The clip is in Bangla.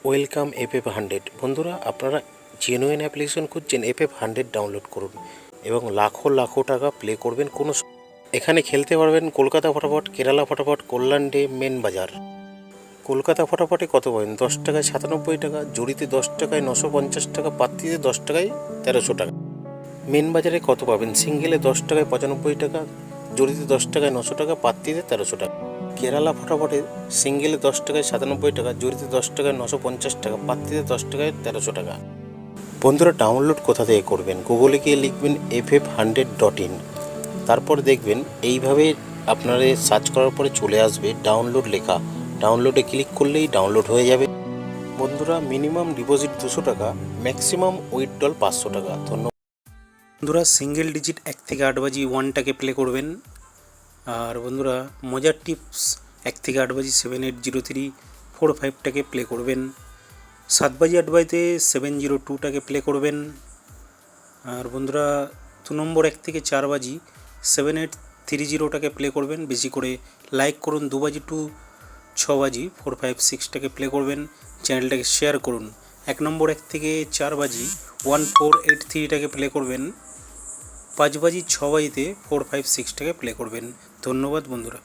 Welcome FF100। বন্ধুরা, আপনারা জেনুইন অ্যাপ্লিকেশন খুঁজছেন, FF100 ডাউনলোড করুন এবং লাখো লাখো টাকা প্লে করবেন। এখানে খেলতে পারবেন কলকাতা ফটাফট, কেরালা ফটাফট, কল্যাণ ডে, মেন বাজার। কলকাতা ফটাফটে কত পাবেন? 10 টাকায় 97 টাকা, জড়িতে 10 টাকায় 950 টাকা, পাত্তিতে 10 টাকায় 1300 টাকা। মেন বাজারে কত পাবেন? সিঙ্গেলে 10 টাকায় 95 টাকা, জড়িতে 10 টাকায় 900 টাকা, পাত্তিতে 1300 টাকা। কেরালা ফটাফটে সিঙ্গেলে 10 টাকায় 97 টাকা, জড়িতে 10 টাকায় 950 টাকা, পাত্তিতে 10 টাকায় 1300 টাকা। বন্ধুরা, ডাউনলোড কোথা থেকে করবেন? গুগলে গিয়ে লিখবেন ff100.in, তারপর দেখবেন এইভাবে আপনারা সার্চ করার পরে চলে আসবে ডাউনলোড লেখা। ডাউনলোডে ক্লিক করলেই ডাউনলোড হয়ে যাবে। বন্ধুরা, মিনিমাম ডিপোজিট 200 টাকা, ম্যাক্সিমাম উইথড্রল 500 টাকা। ধন্যবাদ। বন্ধুরা, সিঙ্গেল ডিজিট 1 থেকে 8 বাজি 1টাকে প্লে করবেন। আর বন্ধুরা, মজার টিপস 1 থেকে 8 বাজি 780345টাকে প্লে করবেন। 7 বাজি 8 বাজিতে 702টাকে প্লে করবেন। আর বন্ধুরা, 2 নম্বর 1 থেকে 4 বাজি 7830টাকে প্লে করবেন। বেশি করে লাইক করুন। 2 বাজি টু 6 বাজি 456টাকে প্লে করবেন। চ্যানেলটাকে শেয়ার করুন। 1 নম্বর 1 থেকে 4 বাজি 1483টাকে প্লে করবেন। 5 বাজি 6 বাজিতে 456টাকে প্লে করবেন। ধন্যবাদ বন্ধুরা।